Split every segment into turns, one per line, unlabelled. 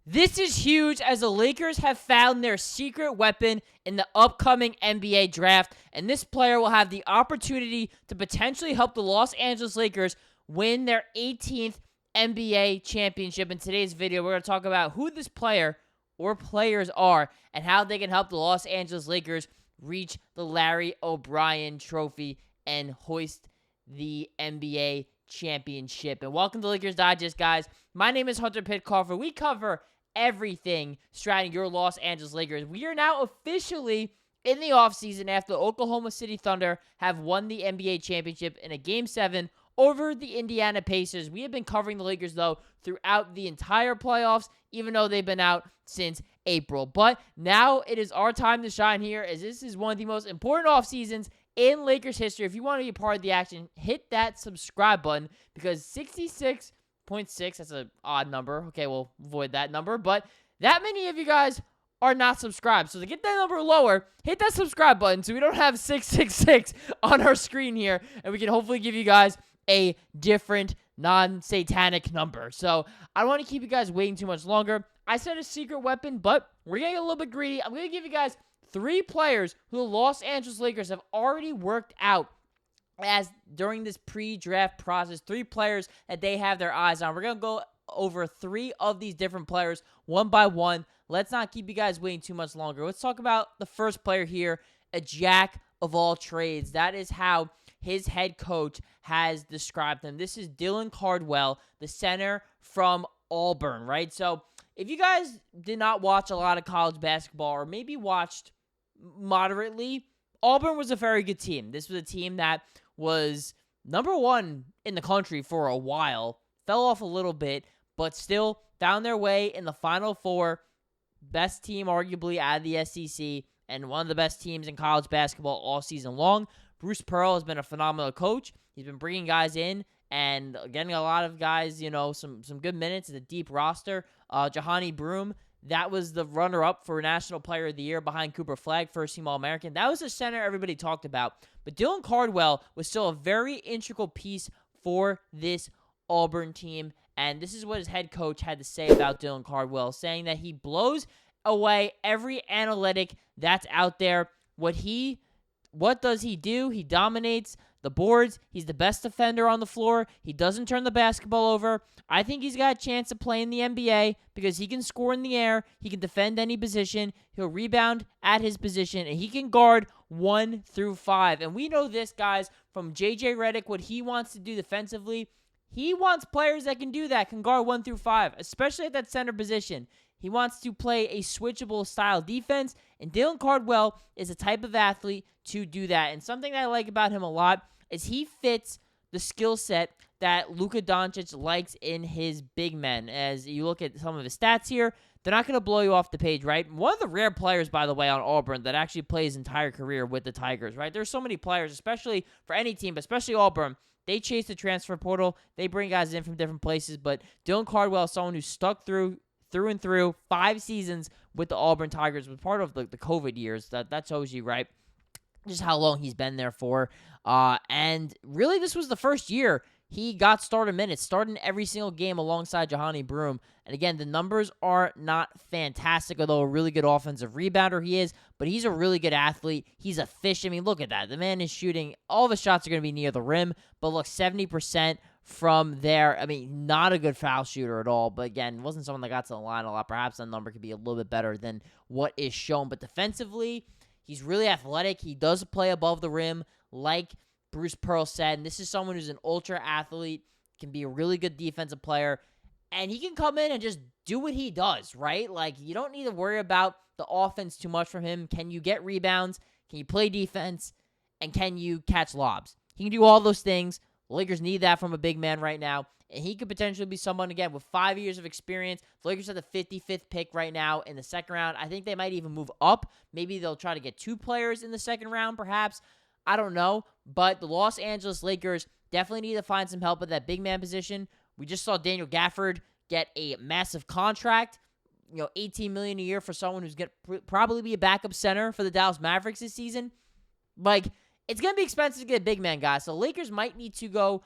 This is huge as the Lakers have found their secret weapon in the upcoming NBA draft, and this player will have the opportunity to potentially help the Los Angeles Lakers win their 18th NBA championship. In today's video, we're going to talk about who this player or players are and how they can help the Los Angeles Lakers reach the Larry O'Brien trophy and hoist the NBA championship. And welcome to Lakers Digest, guys. My name is Hunter Pitcoff, and we cover everything surrounding your Los Angeles Lakers. We are now officially in the offseason after the Oklahoma City Thunder have won the NBA championship in a Game 7 over the Indiana Pacers. We have been covering the Lakers, though, throughout the entire playoffs, even though they've been out since April. But now it is our time to shine here, as this is one of the most important off seasons in Lakers history. If you want to be a part of the action, hit that subscribe button, because 66.6, that's an odd number. Okay, we'll avoid that number. But that many of you guys are not subscribed. So to get that number lower, hit that subscribe button so we don't have 666 on our screen here, and we can hopefully give you guys a different non-satanic number. So I don't want to keep you guys waiting too much longer. I said a secret weapon, but we're getting a little bit greedy. I'm going to give you guys 3 players who the Los Angeles Lakers have already worked out as during this pre-draft process. 3 players that they have their eyes on. We're going to go over 3 of these different players one by one. Let's not keep you guys waiting too much longer. Let's talk about the first player here, a jack of all trades. That is how his head coach has described him. This is Dylan Cardwell, the center from Auburn, right? So if you guys did not watch a lot of college basketball, or maybe watched moderately, Auburn was a very good team. This was a team that was number 1 in the country for a while, fell off a little bit, but still found their way in the Final Four. Best team arguably out of the SEC, and one of the best teams in college basketball all season long. Bruce Pearl has been a phenomenal coach. He's been bringing guys in and getting a lot of guys, some good minutes. It's a deep roster. Jahani Broome, that was the runner-up for National Player of the Year behind Cooper Flagg, first-team All-American. That was the center everybody talked about. But Dylan Cardwell was still a very integral piece for this Auburn team. And this is what his head coach had to say about Dylan Cardwell, saying that he blows away every analytic that's out there. What does he do? He dominates the boards. He's the best defender on the floor. He doesn't turn the basketball over. I think he's got a chance to play in the NBA because he can score in the air. He can defend any position. He'll rebound at his position, and he can guard 1 through 5. And we know this, guys, from J.J. Redick, what he wants to do defensively. He wants players that can do that, can guard 1 through 5, especially at that center position. He wants to play a switchable style defense, and Dylan Cardwell is a type of athlete to do that. And something that I like about him a lot is he fits the skill set that Luka Doncic likes in his big men. As you look at some of his stats here, they're not going to blow you off the page, right? One of the rare players, by the way, on Auburn that actually plays his entire career with the Tigers, right? There's so many players, especially for any team, but especially Auburn. They chase the transfer portal. They bring guys in from different places, but Dylan Cardwell is someone who stuck through and through 5 seasons with the Auburn Tigers, was part of the COVID years. That shows you, right, just how long he's been there for. And really, this was the first year he got starter minutes, starting every single game alongside Jahani Broome. And again, the numbers are not fantastic, although a really good offensive rebounder he is, but he's a really good athlete. He's a fish. I mean, look at that. The man is shooting. All the shots are going to be near the rim, but look, 70% from there. I mean, not a good foul shooter at all, but again, wasn't someone that got to the line a lot. Perhaps that number could be a little bit better than what is shown. But defensively, he's really athletic. He does play above the rim, like Bruce Pearl said, and this is someone who's an ultra athlete, can be a really good defensive player, and he can come in and just do what he does, right? Like, you don't need to worry about the offense too much from him. Can you get rebounds? Can you play defense? And can you catch lobs? He can do all those things. The Lakers need that from a big man right now, and he could potentially be someone, again, with 5 years of experience. The Lakers have the 55th pick right now in the second round. I think they might even move up. Maybe they'll try to get 2 players in the second round, perhaps. I don't know, but the Los Angeles Lakers definitely need to find some help at that big man position. We just saw Daniel Gafford get a massive contract, $18 million a year for someone who's going to probably be a backup center for the Dallas Mavericks this season. Like, It's going to be expensive to get a big man, guys. So Lakers might need to go,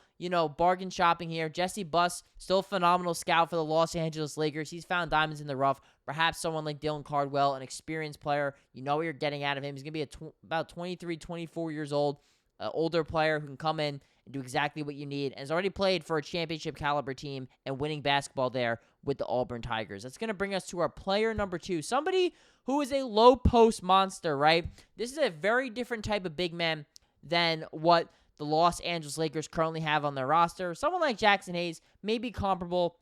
bargain shopping here. Jesse Buss, still a phenomenal scout for the Los Angeles Lakers. He's found diamonds in the rough. Perhaps someone like Dylan Cardwell, an experienced player. You know what you're getting out of him. He's going to be about 23, 24 years old, older player who can come in and do exactly what you need, and has already played for a championship caliber team and winning basketball there with the Auburn Tigers. That's going to bring us to our player number 2, somebody who is a low post monster, right? This is a very different type of big man than what the Los Angeles Lakers currently have on their roster. Someone like Jackson Hayes may be comparable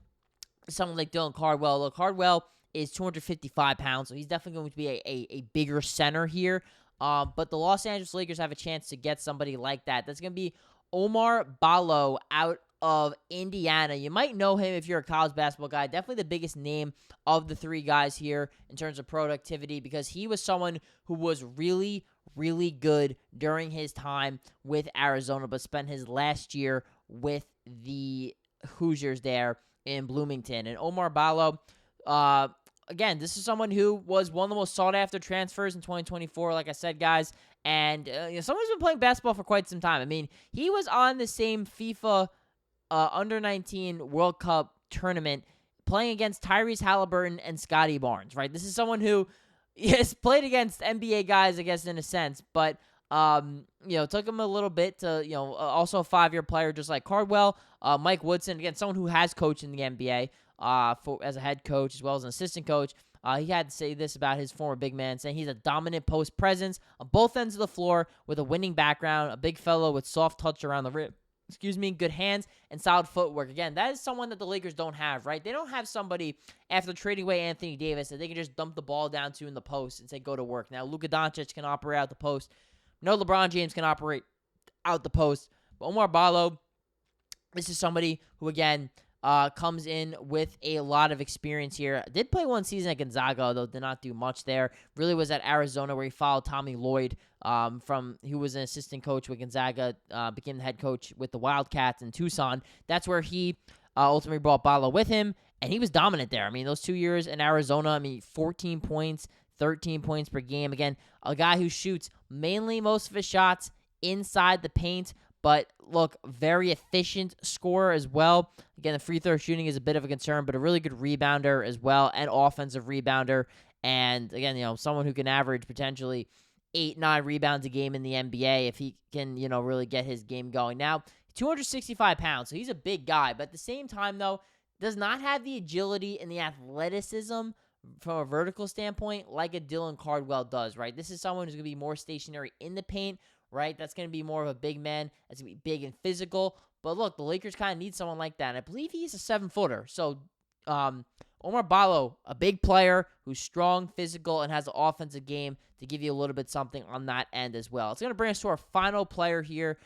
to someone like Dylan Cardwell. Look, Cardwell is 255 pounds, so he's definitely going to be a bigger center here. But the Los Angeles Lakers have a chance to get somebody like that. That's going to be Omar Ballo out of Indiana. You might know him if you're a college basketball guy. Definitely the biggest name of the 3 guys here in terms of productivity, because he was someone who was really, really good during his time with Arizona, but spent his last year with the Hoosiers there in Bloomington. And Omar Ballo, again, this is someone who was one of the most sought-after transfers in 2024, like I said, guys. And someone who's been playing basketball for quite some time. I mean, he was on the same FIFA Under-19 World Cup tournament playing against Tyrese Halliburton and Scotty Barnes, right? This is someone who has played against NBA guys, I guess, in a sense, but took him a little bit to, also a 5-year player just like Cardwell. Mike Woodson, again, someone who has coached in the NBA as a head coach as well as an assistant coach. He had to say this about his former big man, saying he's a dominant post presence on both ends of the floor with a winning background, a big fellow with soft touch around the rim. Good hands and solid footwork. Again, that is someone that the Lakers don't have, right? They don't have somebody after trading away Anthony Davis that they can just dump the ball down to in the post and say, go to work. Now, Luka Doncic can operate out the post. No, LeBron James can operate out the post. But Omar Ballo, this is somebody who, again, comes in with a lot of experience here. Did play one season at Gonzaga, though did not do much there. Really was at Arizona where he followed Tommy Lloyd, who was an assistant coach with Gonzaga, became the head coach with the Wildcats in Tucson. That's where he ultimately brought Ballo with him, and he was dominant there. I mean, those 2 years in Arizona, 14 points, 13 points per game. Again, a guy who shoots mainly most of his shots inside the paint, but look, very efficient scorer as well. Again, the free throw shooting is a bit of a concern, but a really good rebounder as well, and offensive rebounder. And again, someone who can average potentially 8-9 rebounds a game in the NBA if he can, really get his game going. Now, 265 pounds, so he's a big guy, but at the same time, though, does not have the agility and the athleticism from a vertical standpoint like a Dylan Cardwell does, right? This is someone who's going to be more stationary in the paint, right? That's going to be more of a big man. That's going to be big and physical. But look, the Lakers kind of need someone like that. And I believe he's a 7-footer. So Omar Ballo, a big player who's strong, physical, and has an offensive game to give you a little bit something on that end as well. It's going to bring us to our final player here.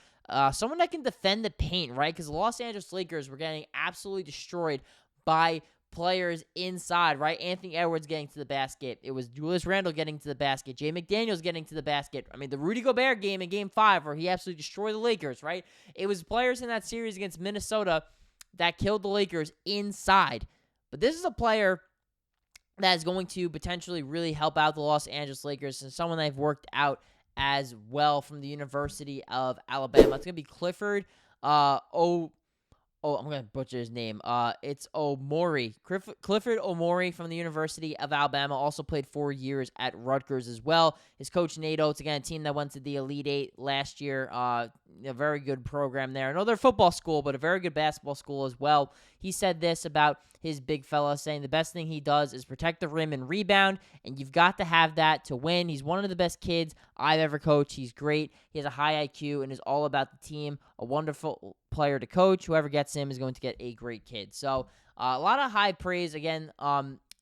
Someone that can defend the paint, right? Because the Los Angeles Lakers were getting absolutely destroyed by players inside, right? Anthony Edwards getting to the basket. It was Julius Randle getting to the basket. Jay McDaniels getting to the basket. I mean, the Rudy Gobert game in Game 5 where he absolutely destroyed the Lakers, right? It was players in that series against Minnesota that killed the Lakers inside. But this is a player that is going to potentially really help out the Los Angeles Lakers and someone they've worked out as well from the University of Alabama. It's going to be Clifford I'm going to butcher his name. It's Omori. Clifford Omori from the University of Alabama. Also played 4 years at Rutgers as well. His coach, Nate Oates, again, a team that went to the Elite Eight last year. A very good program there. I know they're a football school, but a very good basketball school as well. He said this about his big fella, saying the best thing he does is protect the rim and rebound, and you've got to have that to win. He's one of the best kids I've ever coached. He's great. He has a high IQ and is all about the team. A wonderful player to coach. Whoever gets him is going to get a great kid. So a lot of high praise. Again,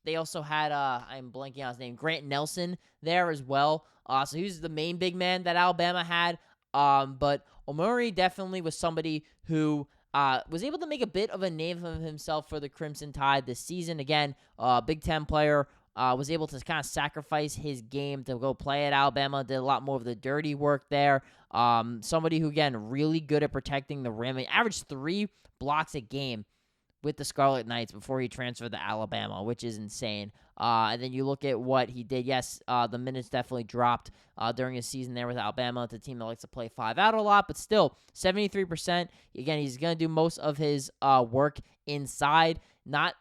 they also had, I'm blanking on his name, Grant Nelson there as well. So he was the main big man that Alabama had. But Omori definitely was somebody who was able to make a bit of a name of himself for the Crimson Tide this season. Again, Big Ten player, was able to kind of sacrifice his game to go play at Alabama, did a lot more of the dirty work there. Somebody who, again, really good at protecting the rim. He averaged 3 blocks a game with the Scarlet Knights before he transferred to Alabama, which is insane. And then you look at what he did. Yes, the minutes definitely dropped during his season there with Alabama. It's a team that likes to play 5 out a lot, but still, 73%. Again, he's going to do most of his work inside. Not,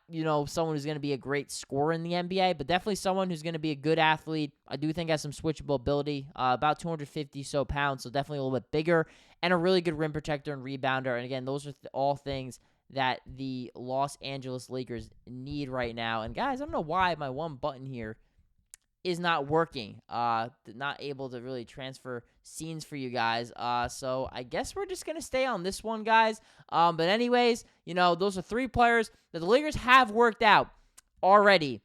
someone who's going to be a great scorer in the NBA, but definitely someone who's going to be a good athlete. I do think has some switchable ability, about 250 pounds, so definitely a little bit bigger, and a really good rim protector and rebounder. And again, those are all things that the Los Angeles Lakers need right now. And guys, I don't know why my one button here is not working. Not able to really transfer scenes for you guys. So I guess we're just going to stay on this one, guys. But anyways, those are 3 players that the Lakers have worked out already.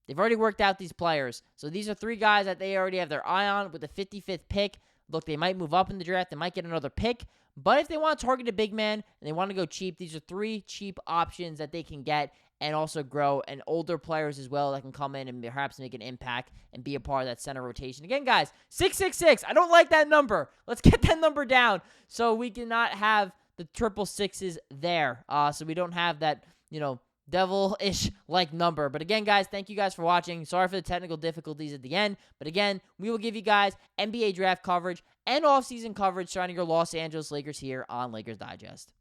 They've already worked out these players. So these are 3 guys that they already have their eye on with the 55th pick. Look, they might move up in the draft. They might get another pick. But if they want to target a big man and they want to go cheap, these are 3 cheap options that they can get and also grow, and older players as well that can come in and perhaps make an impact and be a part of that center rotation. Again, guys, 666. I don't like that number. Let's get that number down so we cannot have the triple sixes there. So we don't have that, devilish like number. But again, guys, thank you guys for watching. Sorry for the technical difficulties at the end. But again, we will give you guys NBA draft coverage and offseason coverage surrounding your Los Angeles Lakers here on Lakers Digest.